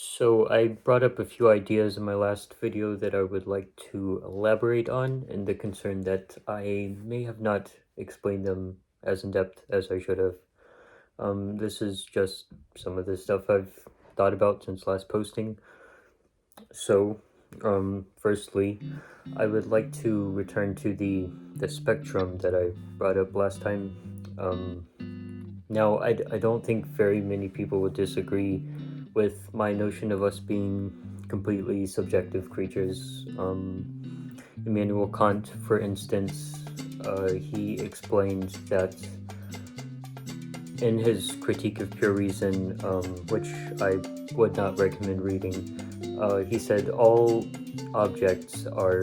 So I brought up a few ideas in my last video that I would like to elaborate on, and the concern that I may have not explained them as in depth as I should have. This is just some of the stuff I've thought about since last posting. So, firstly, I would like to return to the spectrum that I brought up last time. Now, I don't think very many people would disagree with my notion of us being completely subjective creatures. Immanuel Kant, for instance, he explained that in his Critique of Pure Reason, which I would not recommend reading, he said all objects are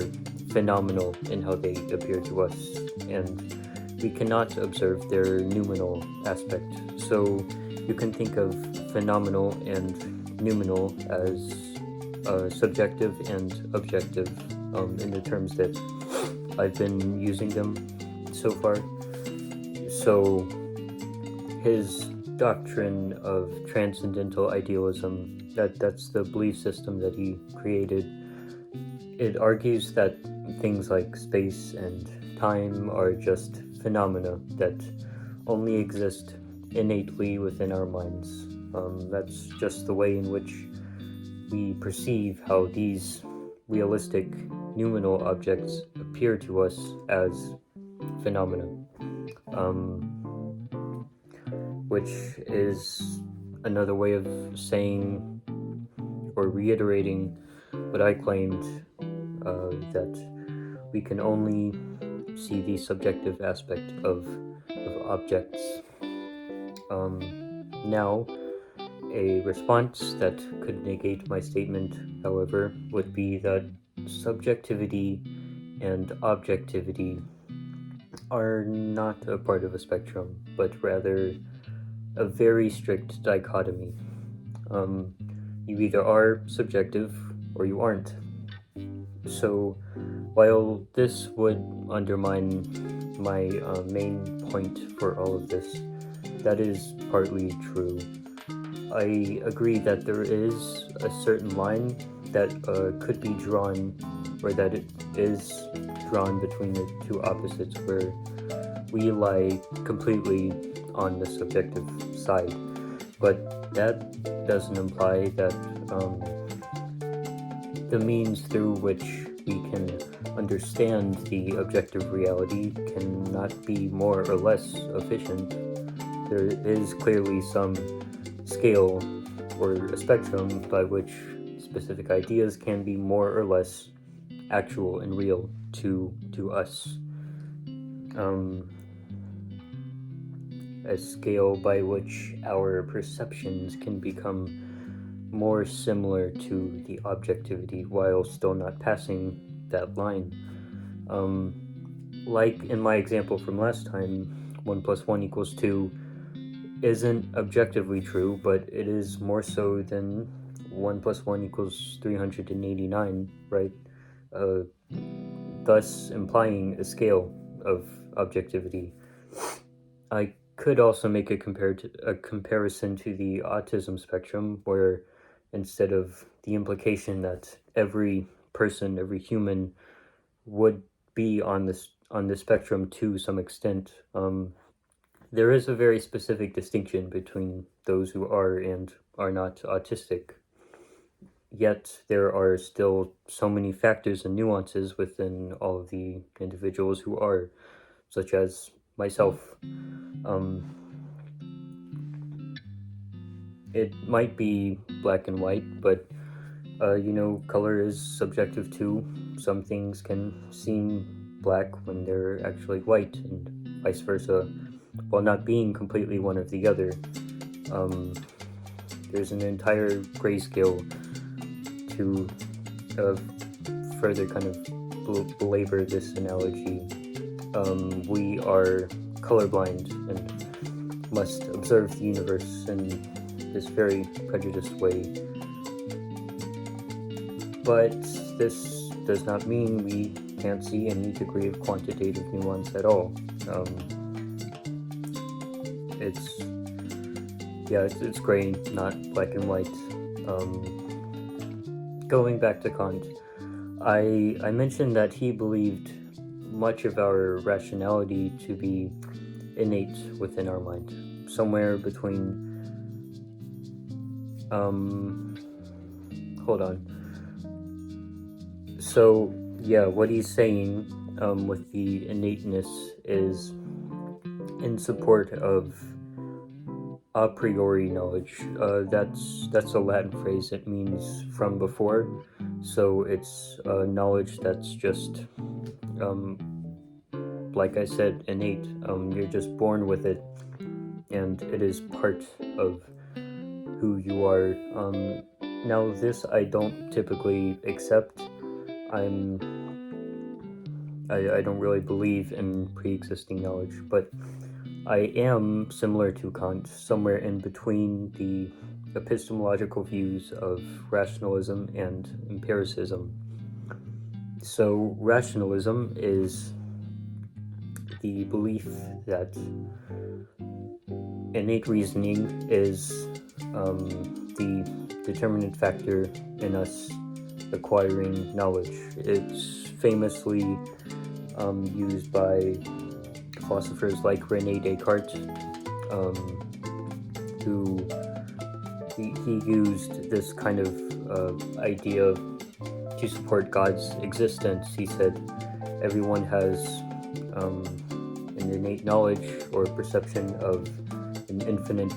phenomenal in how they appear to us, and we cannot observe their noumenal aspect. So you can think of phenomenal and noumenal as subjective and objective in the terms that I've been using them so far. So his doctrine of transcendental idealism, that's the belief system that he created, it argues that things like space and time are just phenomena that only exist innately within our minds. That's just the way in which we perceive how these realistic noumenal objects appear to us as phenomena, which is another way of saying or reiterating what I claimed, that we can only see the subjective aspect of objects. Now, a response that could negate my statement, however, would be that subjectivity and objectivity are not a part of a spectrum, but rather a very strict dichotomy. You either are subjective or you aren't. So, while this would undermine my main point for all of this, that is partly true. I agree that there is a certain line that could be drawn, or that it is drawn between the two opposites, where we lie completely on the subjective side. But that doesn't imply that the means through which we can understand the objective reality cannot be more or less efficient. There is clearly some scale or a spectrum by which specific ideas can be more or less actual and real to us. A scale by which our perceptions can become more similar to the objectivity while still not passing that line. Like in my example from last time, 1 plus 1 equals 2 isn't objectively true, but it is more so than 1 plus 1 equals 389, right? Thus implying a scale of objectivity. I could also make a comparison to the autism spectrum, where instead of the implication that every person, every human would be on the spectrum to some extent, there is a very specific distinction between those who are and are not autistic. Yet there are still so many factors and nuances within all of the individuals who are, such as myself. It might be black and white, but color is subjective too. Some things can seem black when they're actually white, and vice versa, while not being completely one or the other. There's an entire grayscale to further kind of belabor this analogy. We are colorblind and must observe the universe in this very prejudiced way. But this does not mean we can't see any degree of quantitative nuance at all. It's gray, not black and white. going back to Kant, I mentioned that he believed much of our rationality to be innate within our mind, somewhere between hold on. So yeah, what he's saying with the innateness is in support of a priori knowledge. That's a Latin phrase. It means from before, so it's knowledge that's just like I said, innate. You're just born with it, and it is part of who you are. Now, this I don't typically accept. I don't really believe in pre-existing knowledge, but I am similar to Kant, somewhere in between the epistemological views of rationalism and empiricism. So, rationalism is the belief that innate reasoning is the determinant factor in us acquiring knowledge. It's famously used by philosophers like René Descartes, who he used this kind of idea to support God's existence. He said everyone has an innate knowledge or perception of an infinite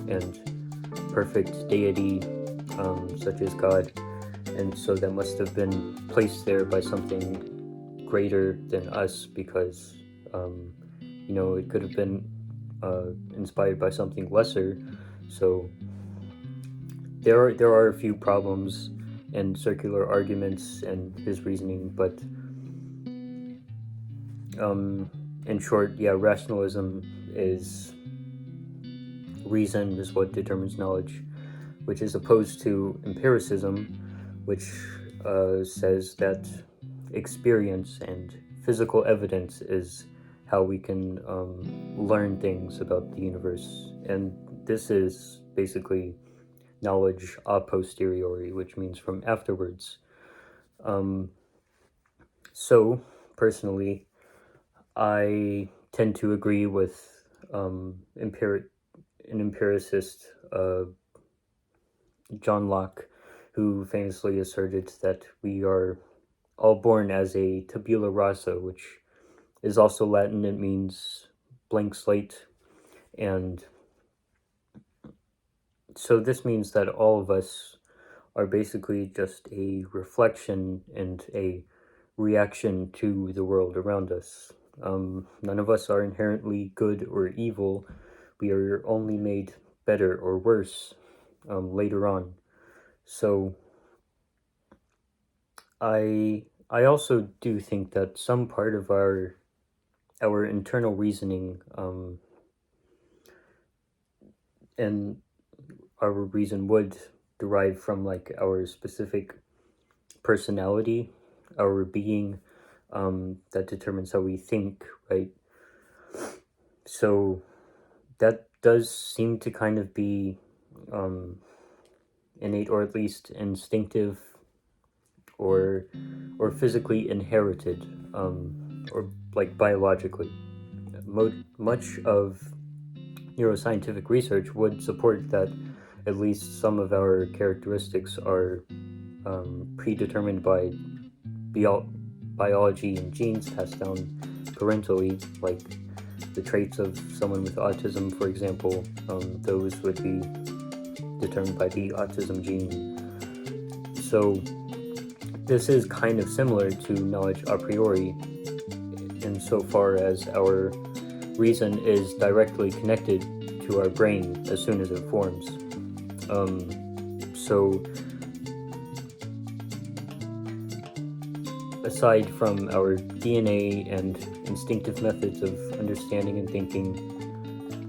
and perfect deity, such as God, and so that must have been placed there by something greater than us, because it could have been inspired by something lesser. So there are a few problems and circular arguments and his reasoning, but in short, yeah, rationalism is reason is what determines knowledge, which is opposed to empiricism, which says that experience and physical evidence is how we can learn things about the universe. And this is basically knowledge a posteriori, which means from afterwards. So, personally, I tend to agree with an empiricist, John Locke, who famously asserted that we are all born as a tabula rasa, which is also Latin. It means blank slate. And so this means that all of us are basically just a reflection and a reaction to the world around us. None of us are inherently good or evil. We are only made better or worse later on. So I also do think that some part of our internal reasoning and our reason would derive from like our specific personality, our being, that determines how we think, right? So that does seem to kind of be innate, or at least instinctive, or physically inherited, or like biologically. Much of neuroscientific research would support that at least some of our characteristics are predetermined by biology and genes passed down parentally, like the traits of someone with autism, for example. Those would be determined by the autism gene. So this is kind of similar to knowledge a priori, insofar as our reason is directly connected to our brain as soon as it forms. So aside from our DNA and instinctive methods of understanding and thinking,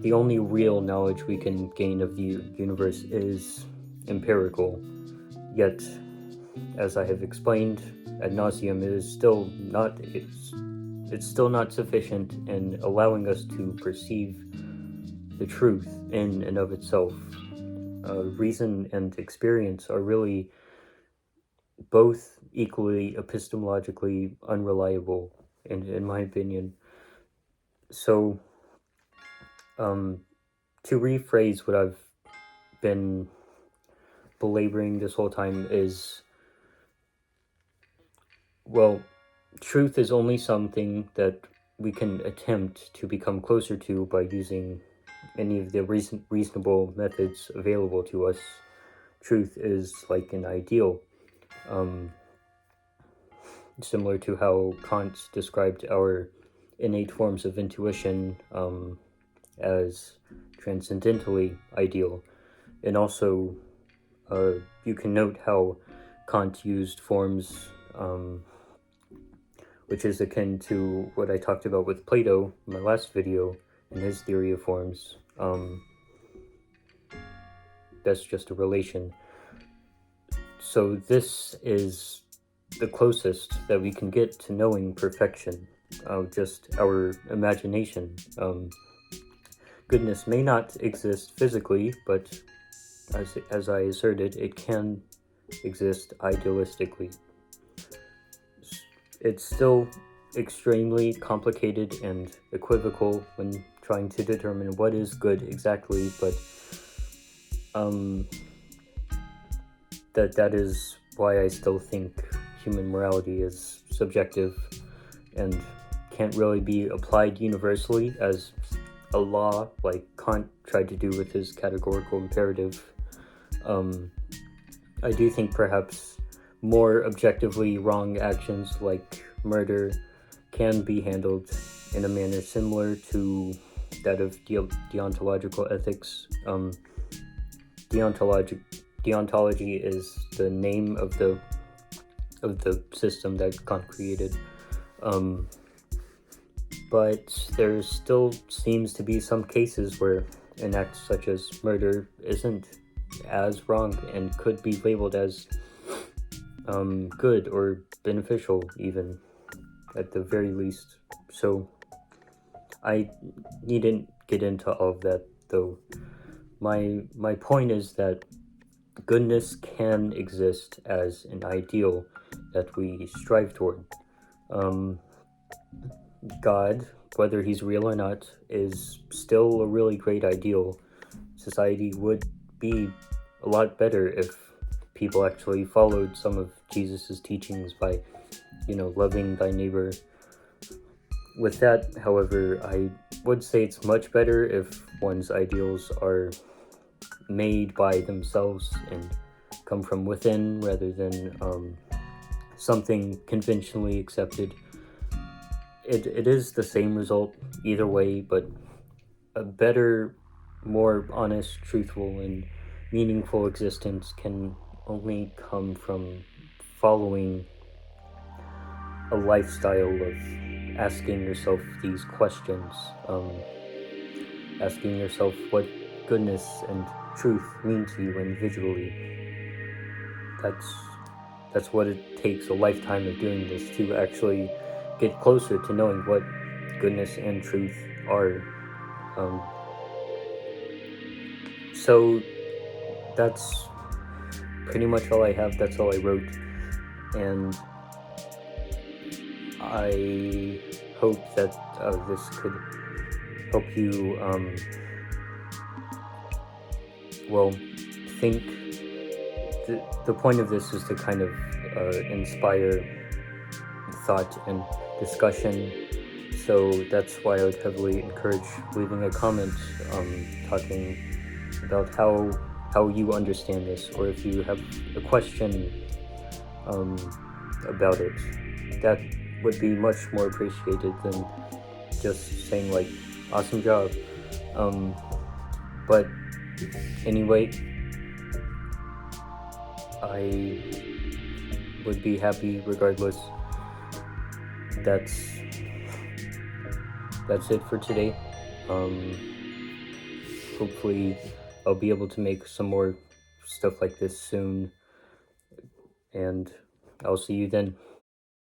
the only real knowledge we can gain of the universe is empirical. Yet, as I have explained ad nauseum, it is still not it's still not sufficient in allowing us to perceive the truth in and of itself. Reason and experience are really both equally epistemologically unreliable, in my opinion. So, to rephrase what I've been belaboring this whole time is, well, truth is only something that we can attempt to become closer to by using any of the reasonable methods available to us. Truth is like an ideal, similar to how Kant described our innate forms of intuition as transcendentally ideal. And also, you can note how Kant used forms which is akin to what I talked about with Plato in my last video in his theory of forms. That's just a relation. So this is the closest that we can get to knowing perfection, just our imagination. Goodness may not exist physically, but as I asserted, it can exist idealistically. It's still extremely complicated and equivocal when trying to determine what is good exactly, but that is why I still think human morality is subjective and can't really be applied universally as a law like Kant tried to do with his categorical imperative. I do think perhaps more objectively wrong actions like murder can be handled in a manner similar to that of deontological ethics. Deontology is the name of the system that Kant created. But there still seems to be some cases where an act such as murder isn't as wrong and could be labeled as good or beneficial, even at the very least. So I needn't get into all of that, though. My point is that goodness can exist as an ideal that we strive toward. God, whether he's real or not, is still a really great ideal. Society would be a lot better if people actually followed some of Jesus's teachings by, loving thy neighbor. With that, however, I would say it's much better if one's ideals are made by themselves and come from within rather than something conventionally accepted. It is the same result either way, but a better, more honest, truthful, and meaningful existence can only come from following a lifestyle of asking yourself these questions, asking yourself what goodness and truth mean to you individually. That's what it takes a lifetime of doing this to actually get closer to knowing what goodness and truth are. So that's pretty much all I have. That's all I wrote, and I hope that this could help you think. The point of this is to kind of inspire thought and discussion, so that's why I would heavily encourage leaving a comment talking about how you understand this, or if you have a question about it. That would be much more appreciated than just saying like, awesome job. But anyway, I would be happy regardless. That's it for today. Hopefully I'll be able to make some more stuff like this soon, and I'll see you then.